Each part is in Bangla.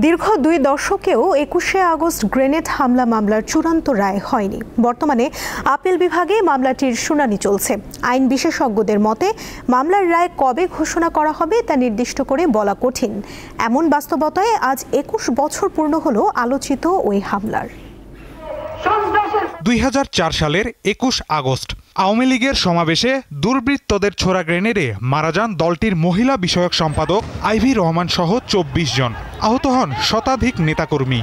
দীর্ঘ 2 দশকেও 21শে আগস্ট গ্রেনেড হামলা মামলার চূড়ান্ত রায় হয়নি। বর্তমানে আপিল বিভাগে মামলাটির শুনানি চলছে। আইন বিশেষজ্ঞদের মতে মামলার রায় কবে ঘোষণা করা হবে তা নির্দিষ্ট করে বলা কঠিন। এমন বাস্তবতায় আজ 21 বছর পূর্ণ হলো আলোচিত ওই হামলার। 2004 সালের 21 আগস্ট আওয়ামী লীগের সমাবেশে দুর্বৃত্তদের ছোড়া গ্রেনেডে মারা যান দলটির মহিলা বিষয়ক সম্পাদক আইভি রহমান সহ 24 জন। আহত হন শতাধিক নেতাকর্মী।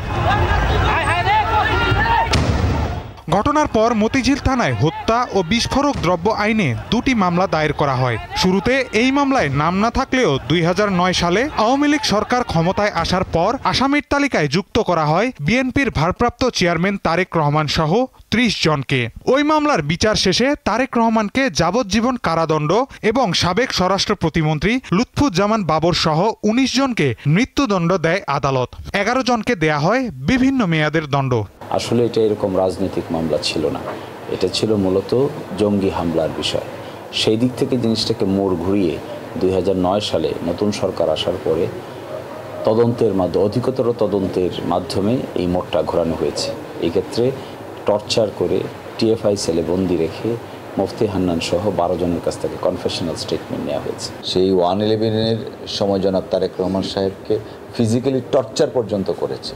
ঘটনার পর মতিঝিল থানায় হত্যা ও বিস্ফোরক দ্রব্য আইনে 2টি মামলা দায়ের করা হয়। শুরুতে এই মামলায় নাম না থাকলেও 2009 সালে আওয়ামী লীগ সরকার ক্ষমতায় আসার পর আসামির তালিকায় যুক্ত করা হয় বিএনপির ভারপ্রাপ্ত চেয়ারম্যান তারেক রহমান সহ 30 জনকে। ওই মামলার বিচার শেষে তারেক রহমানকে যাবজ্জীবন কারাদণ্ড এবং সাবেক স্বরাষ্ট্র প্রতিমন্ত্রী লুৎফুজ্জামান বাবর সহ 19 জনকে মৃত্যুদণ্ড দেয় আদালত। 11 জনকে দেয়া হয় বিভিন্ন মেয়াদের দণ্ড। আসলে এটা এরকম রাজনৈতিক মামলা ছিল না, এটা ছিল মূলত জঙ্গি হামলার বিষয়। সেই দিক থেকে জিনিসটাকে মোড় ঘুরিয়ে 2009 সালে নতুন সরকার আসার পরে অধিকতর তদন্তের মাধ্যমে এই মোড়টা ঘোরানো হয়েছে। এই ক্ষেত্রে টর্চার করে টিএফআই সেলে বন্দি রেখে মুফতি হান্নান সহ 12 জনের কাছ থেকে কনফেশনাল স্টেটমেন্ট নেওয়া হয়েছে। সেই 111-এর সময় জনাব তারেক রহমান সাহেবকে ফিজিক্যালি টর্চার পর্যন্ত করেছে।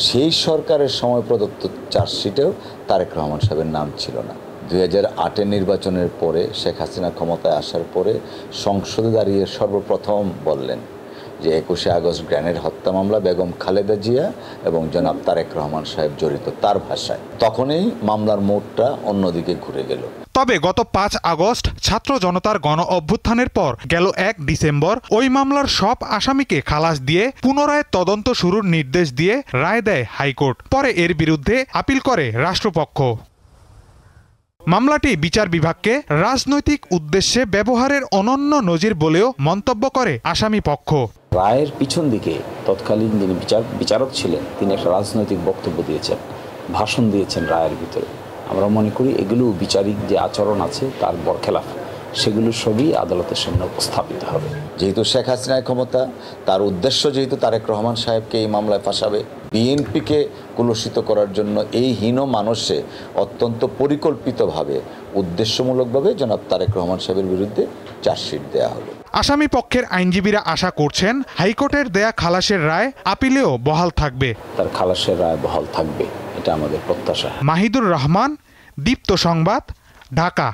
সেই সরকারের সময় প্রদত্ত চার্জশিটেও তারেক রহমান সাহেবের নাম ছিল না। 2008-এর নির্বাচনের পরে শেখ হাসিনা ক্ষমতায় আসার পরে সংসদে দাঁড়িয়ে সর্বপ্রথম বললেন যে 21শে আগস্ট গ্রেনেড হত্যা মামলা বেগম খালেদা জিয়া এবং জনাব তারেক রহমান সাহেব জড়িত, তার ভাষায়। তখনই মামলার মোড়টা অন্যদিকে ঘুরে গেল। তবে গত 5 আগস্ট ছাত্র জনতার গণ অভ্যুত্থানের পর গেল 1 ডিসেম্বর ওই মামলার সব আসামিকে খালাস দিয়ে পুনরায় তদন্ত শুরুর নির্দেশ দিয়ে রায় দেয় হাইকোর্ট। পরে এর বিরুদ্ধে আপিল করে রাষ্ট্রপক্ষ। মামলাটি বিচার বিভাগকে রাজনৈতিক উদ্দেশ্যে ব্যবহারের অনন্য নজির বলেও মন্তব্য করে আসামি পক্ষ। রায়ের পিছন দিকে তৎকালীন যিনি বিচারক ছিলেন তিনি একটা রাজনৈতিক বক্তব্য দিয়েছেন, ভাষণ দিয়েছেন রায়ের ভিতরে। আমরা মনে করি এগুলো বিচারিক যে আচরণ আছে তার বরখেলাফ, সেগুলো সবই আদালতের সামনে উপস্থাপিত হবে। যেহেতু শেখ হাসিনার ক্ষমতা, তার উদ্দেশ্য যেহেতু তারেক রহমান সাহেবকে এই মামলায় ফাঁসাবে, বিএনপিকে কুলসিত করার জন্য এই হীন মানুষে অত্যন্ত পরিকল্পিতভাবে উদ্দেশ্যমূলকভাবে জনাব তারেক রহমান সাহেবের বিরুদ্ধে চার্জশিট দেওয়া হলো। আসামি পক্ষের আইনজীবীরা আশা করছেন হাইকোর্টের দেয়া খালাসের রায় আপিলেও বহাল থাকবে। তার খালাসের রায় বহাল থাকবে, এটা আমাদের প্রত্যাশা। মাহিদুর রহমান, দীপ্ত সংবাদ, ঢাকা।